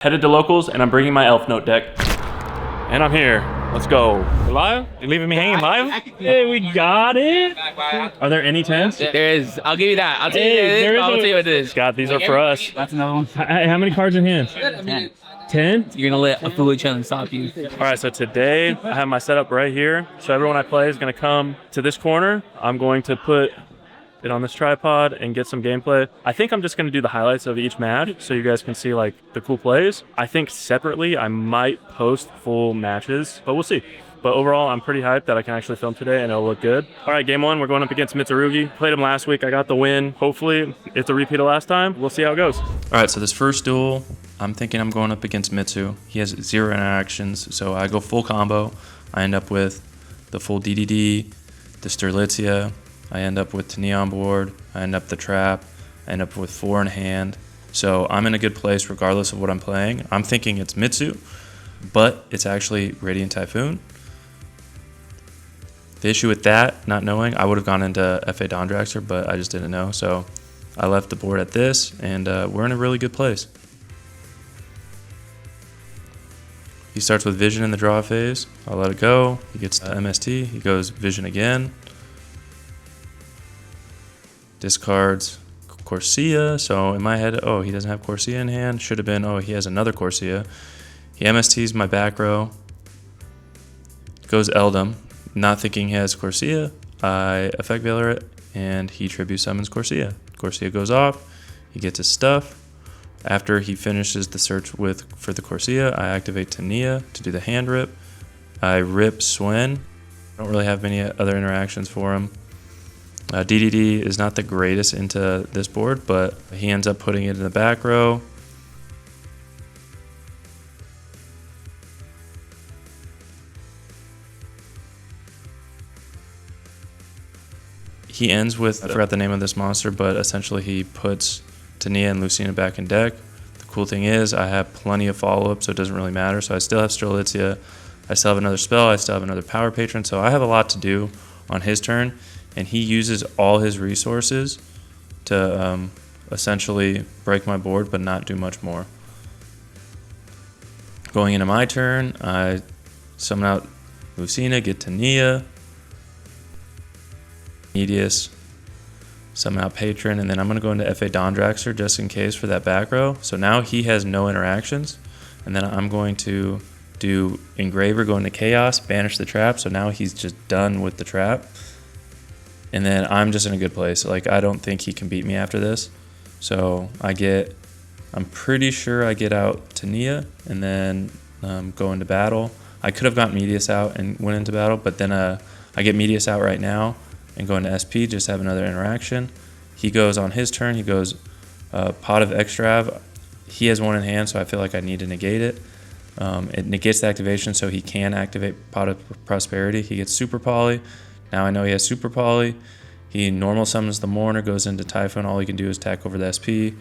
Headed to Locals, and I'm bringing my Elfnote deck. And I'm here. Let's go. You live? You leaving me hanging live? Hey, we got it. Are there any 10s? There is. I'll give you that. I'll tell you what it is. Scott, these are for us. That's another one. How many cards in hand? 10? You're gonna let a foolish challenge stop you. All right, so today I have my setup right here. So everyone I play is going to come to this corner. I'm going to put it on this tripod and get some gameplay. I think I'm just going to do the highlights of each match so you guys can see like the cool plays. I think separately I might post full matches, but we'll see. But overall, I'm pretty hyped that I can actually film today and it'll look good. All right, game one, we're going up against Mitsurugi. Played him last week, I got the win. Hopefully it's a repeat of last time. We'll see how it goes. All right, so this first duel, I'm thinking I'm going up against Mitsu. He has 0 interactions, so I go full combo. I end up with the full DDD, the Sterlitzia. I end up with Tania on board. I end up the trap. I end up with 4 in hand. So I'm in a good place regardless of what I'm playing. I'm thinking it's Mitsu, but it's actually Radiant Typhoon. The issue with that, not knowing, I would have gone into FA Dondraxer, but I just didn't know. So I left the board at this, and we're in a really good place. He starts with Vision in the draw phase. I'll let it go. He gets MST. He goes Vision again. Discards Corsia. So in my head, oh, he doesn't have Corsia in hand. Should have been, oh, he has another Corsia. He MSTs my back row. Goes Eldum. Not thinking he has Corsia. I Effect Veiler it, and he Tribute Summons Corsia. Corsia goes off. He gets his stuff. After he finishes the search for the Corsia, I activate Tania to do the hand rip. I rip Swen. I don't really have many other interactions for him. DDD is not the greatest into this board, but he ends up putting it in the back row. He ends with, I forgot the name of this monster, but essentially he puts Tania and Lucina back in deck. The cool thing is I have plenty of follow-up, so it doesn't really matter. So I still have Sterlitzia. I still have another spell. I still have another Power Patron. So I have a lot to do on his turn. And he uses all his resources to essentially break my board, but not do much more. Going into my turn, I summon out Lucina, get Tania, Medius, summon out Patron, and then I'm going to go into FA Dondraxer just in case for that back row. So now he has no interactions, and then I'm going to do Engraver, go into Chaos, banish the trap, so now he's just done with the trap. And then I'm just in a good place. Like, I don't think he can beat me after this. So I'm pretty sure I get out Tania and then go into battle. I could have got Medius out and went into battle, but then I get Medius out right now and go into SP, just have another interaction. He goes on his turn, he goes Pot of Extrav. He has 1 in hand, so I feel like I need to negate it. It negates the activation, so he can activate Pot of Prosperity. He gets Super Poly. Now I know he has Super Poly. He normal summons the Mourner, goes into Typhoon. All he can do is attack over the SP.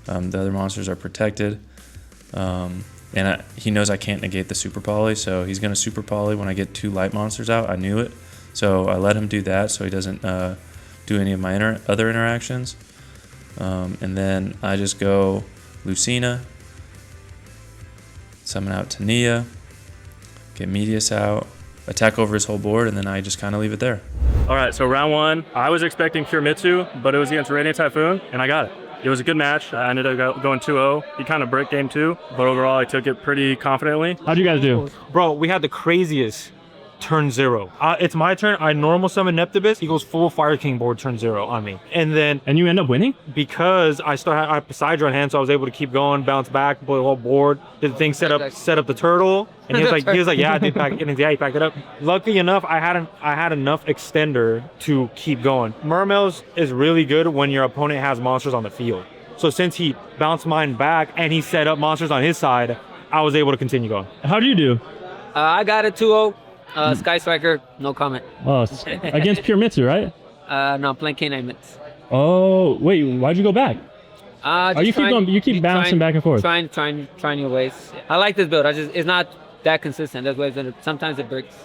The other monsters are protected. He knows I can't negate the Super Poly, so he's going to Super Poly when I get 2 light monsters out. I knew it. So I let him do that so he doesn't do any of my other interactions. And then I just go Lucina, summon out Tania, get Medius out, attack over his whole board, and then I just kind of leave it there. All right, so round one, I was expecting pure Mitsu, but it was against Radiant Typhoon, and I got it. It was a good match. I ended up going 2-0. He kind of bricked game 2, but overall I took it pretty confidently. How'd you guys do? Bro, we had the craziest turn 0. It's my turn. I normal summon Neptibus. He goes full Fire King board turn 0 on me. And you end up winning? Because I still had Poseidon in hand, so I was able to keep going, bounce back, blow the whole board. Did the thing set up the turtle. And he was like, yeah, I did pack it. And yeah, he packed it up. Luckily enough, I had enough extender to keep going. Mermails is really good when your opponent has monsters on the field. So since he bounced mine back and he set up monsters on his side, I was able to continue going. How'd you do? I got a 2-0. Sky Striker, no comment. Oh, against pure Mitsu, right? No, I'm playing K9 Mitsu. Oh, wait, why'd you go back? You keep bouncing back and forth. Trying new ways. I like this build. It's not that consistent. That's why sometimes it breaks.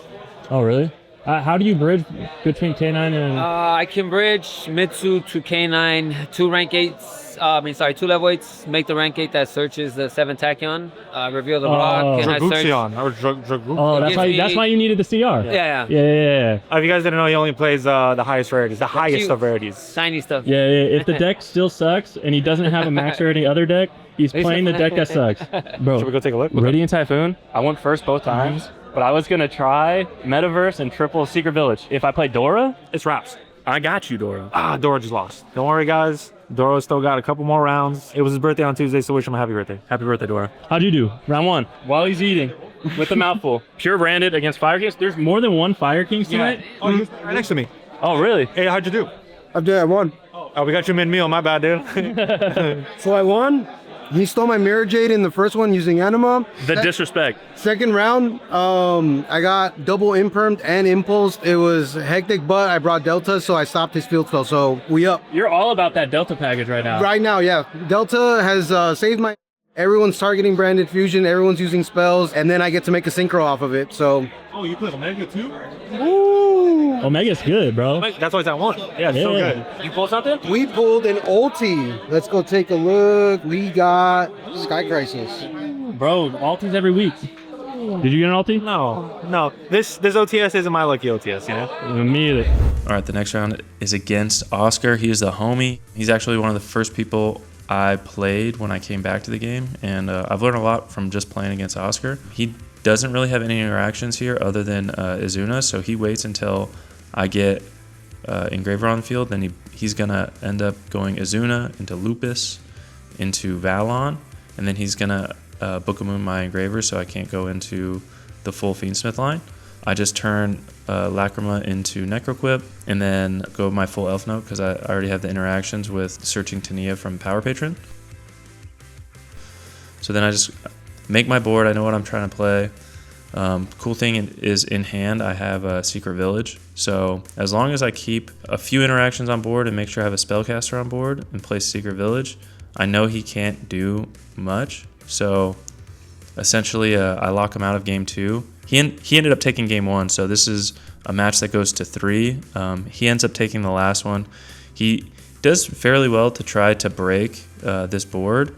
Oh, really? How do you bridge between K9 and? I can bridge Mitsu to K9, 2 rank 8s. 2 level 8s. Make the rank 8 that searches the 7 tachyon. Reveal the block, and I search. Draguxion. That's why you needed the CR. Yeah. If you guys didn't know, he only plays the highest rarities, the highest of rarities. Tiny stuff. Yeah. If the deck still sucks and he doesn't have a max rarity other deck, he's playing the deck that sucks. Bro, Should we go take a look? Radiant Typhoon, I went first both times, but I was gonna try Metaverse and triple Secret Village. If I play Dora, It's wraps. I got you, Dora. Dora just lost. Don't worry, guys. Dora still got a couple more rounds. It was his birthday on Tuesday, so wish him a happy birthday. Happy birthday, Dora. How'd you do? Round 1. While he's eating, with the mouthful. Pure branded against Fire Kings. There's more than one Fire Kings tonight? Oh, he was right next to me. Oh, really? Hey, how'd you do? I won. Oh, we got you mid-meal. My bad, dude. So I won. He stole my Mirror Jade in the first one using Anima. The disrespect. Second round, I got double impermed and impulsed. It was hectic, but I brought Delta, so I stopped his field spell. So we up. You're all about that Delta package right now. Right now, yeah. Delta has saved my... Everyone's targeting branded fusion, everyone's using spells, and then I get to make a synchro off of it, so... Oh, you played Omega too? Woo! Omega's good, bro. That's why it's at 1. Yeah, it's so good. You pull something? We pulled an ulti. Let's go take a look. We got Sky Crisis. Bro, ultis every week. Did you get an ulti? No. This OTS isn't my lucky OTS, you know? Me either. All right, the next round is against Oscar. He is the homie. He's actually one of the first people I played when I came back to the game, and I've learned a lot from just playing against Oscar. He doesn't really have any interactions here other than Izuna, so he waits until I get Engraver on the field, then he's gonna end up going Izuna into Lupus, into Valon, and then he's gonna Book of Moon my Engraver so I can't go into the full Fiendsmith line. I just turn Lacrima into Necroquip and then go my full Elfnote because I already have the interactions with searching Tania from Power Patron. So then I just make my board. I know what I'm trying to play. Cool thing is in hand I have a Secret Village. So as long as I keep a few interactions on board and make sure I have a spellcaster on board and play Secret Village, I know he can't do much. So essentially I lock him out of game 2. He ended up taking game 1, so this is a match that goes to 3. He ends up taking the last one. He does fairly well to try to break this board,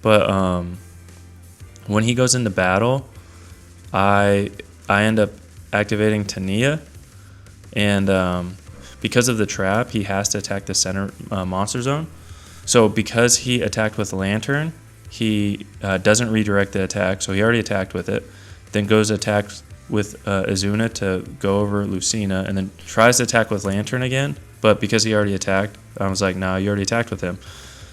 but when he goes into battle, I end up activating Tania, and because of the trap, he has to attack the center monster zone. So because he attacked with Lantern, he doesn't redirect the attack, so he already attacked with it. Then goes attacks with Izuna to go over Lucina, and then tries to attack with Lantern again. But because he already attacked, I was like, nah, you already attacked with him.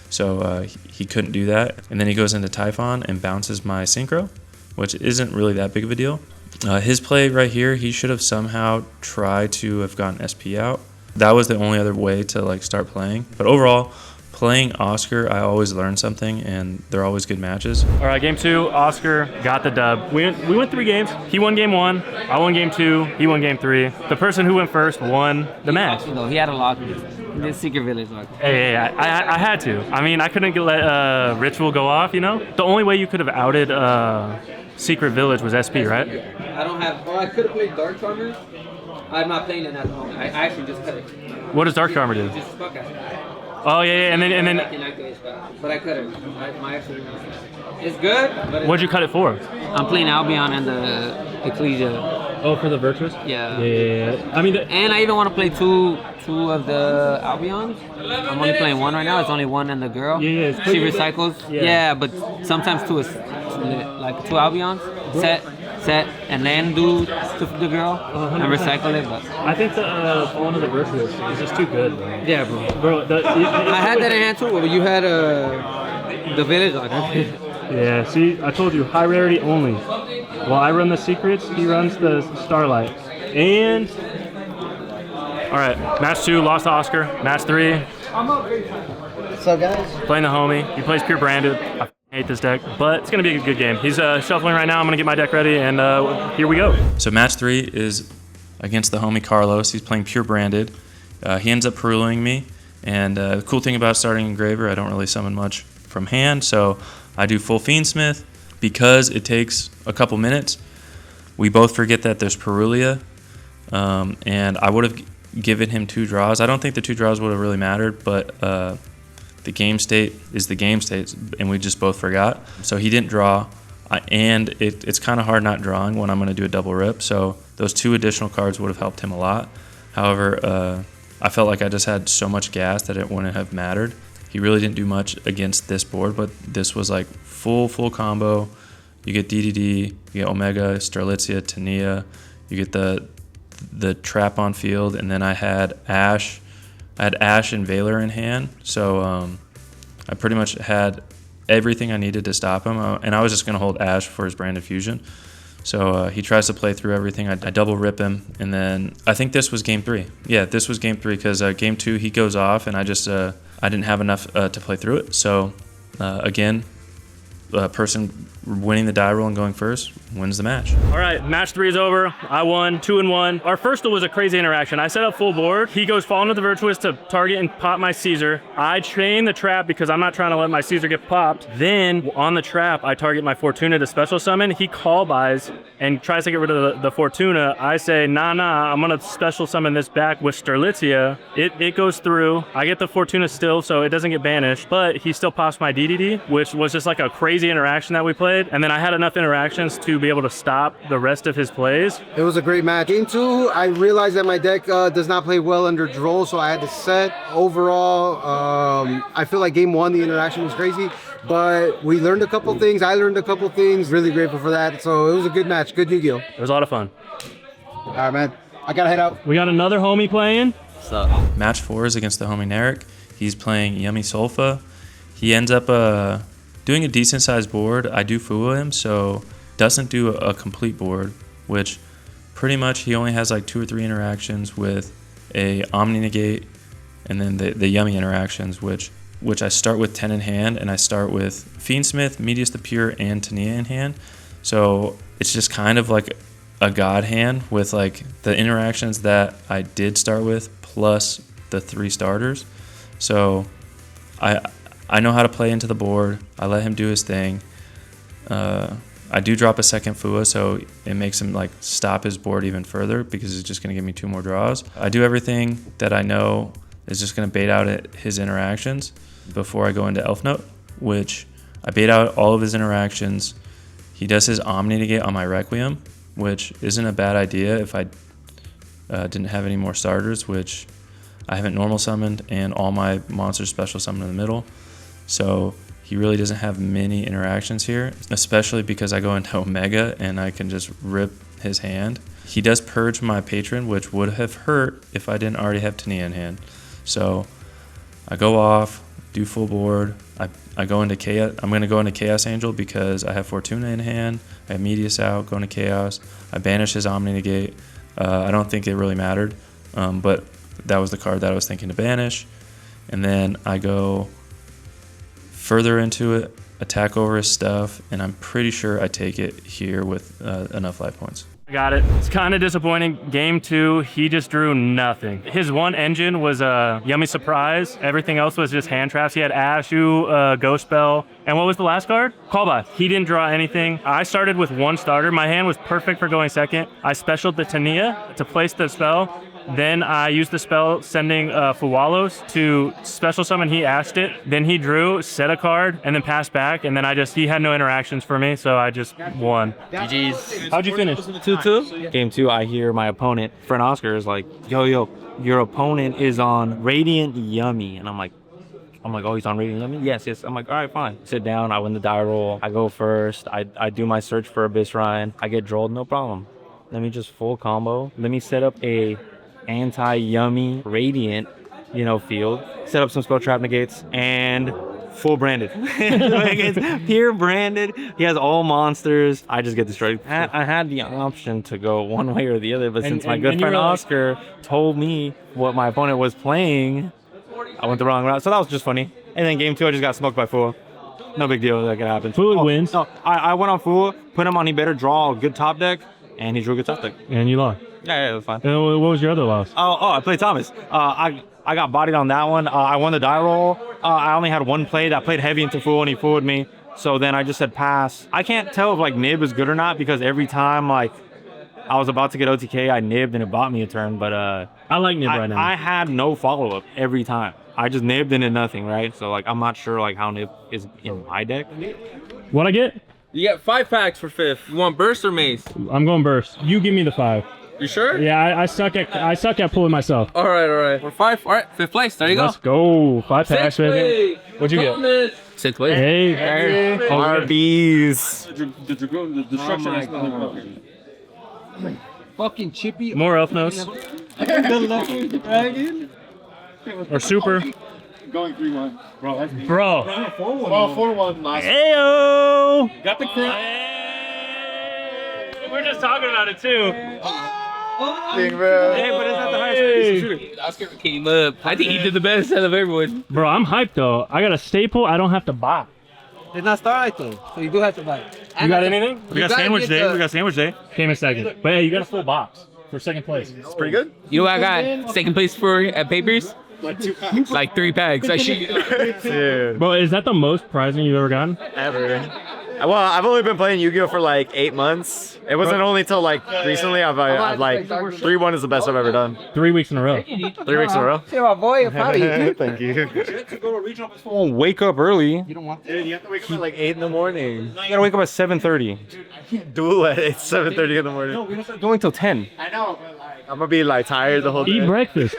So he couldn't do that. And then he goes into Typhon and bounces my Synchro, which isn't really that big of a deal. His play right here, he should have somehow tried to have gotten SP out. That was the only other way to like start playing. But overall, playing Oscar, I always learn something, and they're always good matches. All right, game 2, Oscar got the dub. We went 3 games. He won game 1. I won game 2. He won game 3. The person who went first won the match. No, he had a lock. This Secret Village lock. Hey, I had to. I mean, I couldn't let Ritual go off, you know? The only way you could have outed Secret Village was SP, right? I don't have. Oh, I could have played Dark Charmer. I'm not playing it at the moment. I actually just cut it. What does Dark Charmer do? Just spellcast. Oh yeah, and then. But I cut it. My actually. It's good. But What'd you cut it for? I'm playing Albion and the Ecclesia. Oh, for the Virtuous? Yeah. Yeah. I mean, and I even want to play two of the Albions. I'm only playing one right now. It's only one and the girl. Yeah. She recycles. Yeah. Yeah, but sometimes two is like 2 Albions. Set and then do the girl and recycle it. But I think the one of the Virtuous is just too good, bro. Yeah, bro. I had that in hand too, but you had the village like. Yeah, see, I told you, high rarity only. While I run the secrets, he runs the Starlight. And all right, match 2, lost to Oscar. Match 3, What's up, guys? playing the homie. He plays pure branded. I hate this deck, but it's gonna be a good game. He's shuffling right now. I'm gonna get my deck ready, and here we go. So match 3 is against the homie Carlos. He's playing pure branded. He ends up peruling me, and the cool thing about starting Engraver, I don't really summon much from hand, so I do full Fiendsmith. Because it takes a couple minutes, we both forget that there's Perulia. and I would have given him 2 draws. I don't think the 2 draws would have really mattered, but the game state is the game state, and we just both forgot. So he didn't draw, and it's kind of hard not drawing when I'm going to do a double rip. So those 2 additional cards would have helped him a lot. However, I felt like I just had so much gas that it wouldn't have mattered. He really didn't do much against this board, but this was like full combo. You get DDD, you get Omega, Strelitzia, Tania, you get the trap on field, and then I had Ash and Valor in hand, so I pretty much had everything I needed to stop him, and I was just going to hold Ash for his Branded Fusion. So he tries to play through everything. I double rip him, and then I think this was game 3. Yeah, this was game 3 because game 2 he goes off, and I didn't have enough to play through it. So again, person winning the die roll and going first wins the match. All right, match 3 is over. I won 2-1. Our first one was a crazy interaction. I set up full board. He goes fall into the Virtuous to target and pop my Caesar. I chain the trap because I'm not trying to let my Caesar get popped. Then on the trap, I target my Fortuna to special summon. He call buys and tries to get rid of the Fortuna. I say, nah, I'm gonna special summon this back with Strelitzia. It goes through. I get the Fortuna still, so it doesn't get banished, but he still pops my DDD, which was just like a crazy interaction that we played. And then I had enough interactions to be able to stop the rest of his plays. It was a great match. Game 2, I realized that my deck does not play well under Droll, so I had to set. Overall, I feel like game 1, the interaction was crazy, but we learned a couple things. I learned a couple things. Really grateful for that. So it was a good match. Good Yu-Gi-Oh. It was a lot of fun. All right, man. I gotta head out. We got another homie playing. What's up? Match 4 is against the homie Narek. He's playing Yummy Solfa. He ends up doing a decent sized board. I do fool him, so doesn't do a complete board, which pretty much he only has like 2 or 3 interactions with a Omni Negate, and then the Yummy interactions, which I start with 10 in hand, and I start with Fiendsmith, Medius the Pure, and Tania in hand. So it's just kind of like a god hand with like the interactions that I did start with plus the 3 starters. So I know how to play into the board. I let him do his thing. I do drop a second Fua, so it makes him like stop his board even further because it's just going to give me 2 more draws. I do everything that I know is just going to bait out at his interactions before I go into Elfnote, which I bait out all of his interactions. He does his Omni Negate on my Requiem, which isn't a bad idea if I didn't have any more starters, which I haven't normal summoned, and all my monsters special summoned in the middle. So he really doesn't have many interactions here, especially because I go into Omega and I can just rip his hand. He does purge my Patron, which would have hurt if I didn't already have Tania in hand. So I go off, do full board. I go into Chaos. I'm going to go into Chaos Angel because I have Fortuna in hand. I have Medius out, go into Chaos. I banish his Omni Negate. I don't think it really mattered, but that was the card that I was thinking to banish. And then I go further into it, attack over his stuff, and I'm pretty sure I take it here with enough life points. I got it. It's kind of disappointing. Game 2, he just drew nothing. His one engine was a Yummy Surprise. Everything else was just hand traps. He had Ashu, Ghost Spell, and what was the last card? Callback. He didn't draw anything. I started with 1 starter. My hand was perfect for going second. I specialed the Tania to place the spell. Then I used the spell sending Fuwalos to special summon. He asked it. Then he drew, set a card, and then passed back. And then he had no interactions for me, so I just won. GG's. How'd you finish? 2-2. Game 2, I hear my opponent, friend Oscar, is like, yo, your opponent is on Radiant Yummy. And I'm like, oh, he's on Radiant Yummy? Yes. I'm like, all right, fine. Sit down, I win the die roll. I go first. I do my search for Abyss Ryan. I get drolled, no problem. Let me just full combo. Let me set up a anti-Yummy Radiant, field. Set up some spell trap negates and full branded. It's pure branded. He has all monsters. I just get destroyed. I had the option to go one way or the other, but since my good friend Oscar told me what my opponent was playing, I went the wrong route. So that was just funny. And then game 2, I just got smoked by Fua. No big deal. That could happen. Fua wins. No, I went on Fua, put him on. He better draw a good top deck, and he drew a good top deck. And you lost. Yeah, it was fine. And what was your other loss? Oh, I played Thomas. I got bodied on that one. I won the die roll. I only had 1 play that played heavy into Fool, and he fooled me. So then I just said pass. I can't tell if Nib is good or not because every time I was about to get OTK. I nibbed and it bought me a turn, but I like nib right now. I had no follow up every time. I just nibbed and did nothing, right? So like I'm not sure like how nib is in my deck. What I get? You get 5 packs for 5th. You want burst or mace? I'm going burst. You give me the 5. You sure? Yeah, I suck at pulling myself. All right. We're 5. All right, 5th place. There you Let's go. 5 packs, baby. What'd you get? 6th place. Hey, RBs. The destruction is Fucking chippy. more elf notes. The lucky dragon. Or super. Going 3-1. Bro, that's Bro. well, 4-1 last. Heyo! Got the crit. We're just talking about it too. Thing, bro. Hey, but it's not the highest shooter. Oscar came up. I think he did the best out of everyone. Bro, I'm hyped though. I got a staple. I don't have to buy. It's not Starlight though, so you do have to buy it. You got anything? We got sandwich day. We got sandwich day. Came in second. But hey, you got a full box for second place. It's pretty good. You know what I got? Second place for at Papers? Like 2 packs. Like 3 packs. I shoot. Dude. Bro, is that the most prizing you've ever gotten? Ever. Well, I've only been playing Yu-Gi-Oh for like 8 months. It wasn't only till like recently. I've like 3-1 is the best I've ever done. 3 weeks in a row. 3 weeks in a row. Yeah, my boy, I'm proud of you, dude. Thank you. Won't wake up early. You don't want Dude, you have to wake up at like 8 in the morning. You gotta wake up at 7:30. Duel at 7:30 in the morning. We don't start doing till 10. I know, but like. I'm gonna be like tired the whole day. Eat breakfast.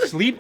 Sleep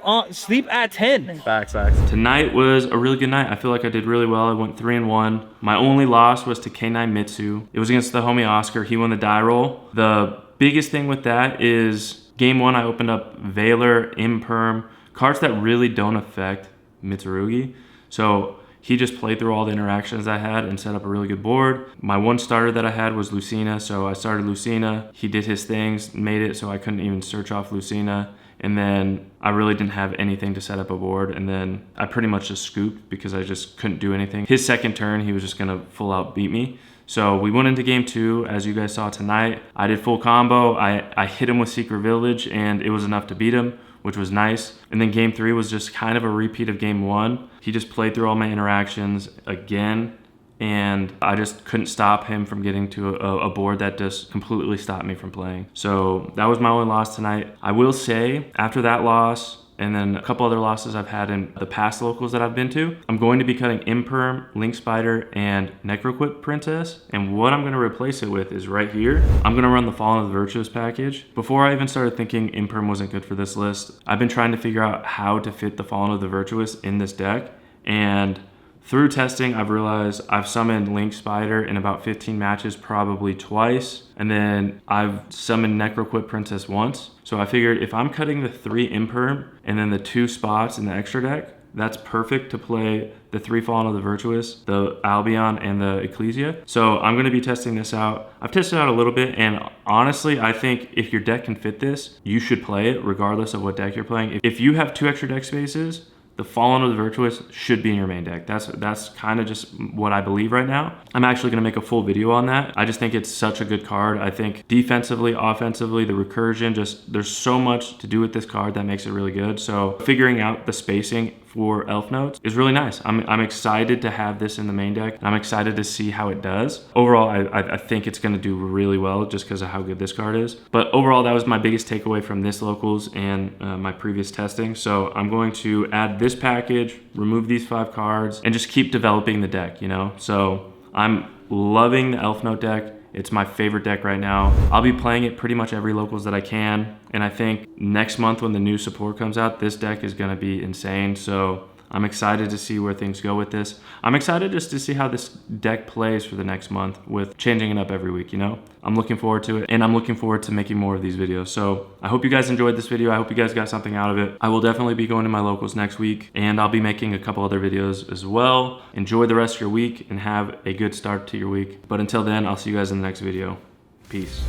at 10. Facts. Tonight was a really good night. I feel like I did really well. I went 3-1. My only loss was to K9 Mitsu. It was against the homie Oscar. He won the die roll. The biggest thing with that is game 1, I opened up Valor, Imperm, cards that really don't affect Mitsurugi. So he just played through all the interactions I had and set up a really good board. My one starter that I had was Lucina, so I started Lucina. He did his things, made it so I couldn't even search off Lucina. And then I really didn't have anything to set up a board. And then I pretty much just scooped because I just couldn't do anything. His second turn, he was just gonna full out beat me. So we went into game 2, as you guys saw tonight. I did full combo. I hit him with Secret Village and it was enough to beat him, which was nice. And then game 3 was just kind of a repeat of game 1. He just played through all my interactions again, and I just couldn't stop him from getting to a board that just completely stopped me from playing. So that was my only loss tonight. I will say, after that loss, and then a couple other losses I've had in the past locals that I've been to, I'm going to be cutting Imperm, Link Spider, and Necroquip Princess. And what I'm gonna replace it with is right here. I'm gonna run the Fallen of the Virtuous package. Before I even started thinking Imperm wasn't good for this list, I've been trying to figure out how to fit the Fallen of the Virtuous in this deck. And through testing, I've realized I've summoned Link Spider in about 15 matches, probably twice. And then I've summoned Necroquip Princess once. So I figured if I'm cutting the 3 Imperm and then the 2 spots in the extra deck, that's perfect to play the 3 Fallen of the Virtuous, the Albion, and the Ecclesia. So I'm gonna be testing this out. I've tested it out a little bit, and honestly, I think if your deck can fit this, you should play it regardless of what deck you're playing. If you have 2 extra deck spaces, the Fallen of the Virtuous should be in your main deck. That's kind of just what I believe right now. I'm actually gonna make a full video on that. I just think it's such a good card. I think defensively, offensively, the recursion, just there's so much to do with this card that makes it really good. So figuring out the spacing for elf notes is really nice. I'm excited to have this in the main deck. I'm excited to see how it does. Overall, I think it's gonna do really well just because of how good this card is. But overall, that was my biggest takeaway from this locals and my previous testing. So I'm going to add this package, remove these 5 cards, and just keep developing the deck, you know? So I'm loving the elf note deck. It's my favorite deck right now. I'll be playing it pretty much every locals that I can. And I think next month when the new support comes out, this deck is gonna be insane. So I'm excited to see where things go with this. I'm excited just to see how this deck plays for the next month with changing it up every week, you know? I'm looking forward to it, and I'm looking forward to making more of these videos. So I hope you guys enjoyed this video. I hope you guys got something out of it. I will definitely be going to my locals next week, and I'll be making a couple other videos as well. Enjoy the rest of your week and have a good start to your week. But until then, I'll see you guys in the next video. Peace.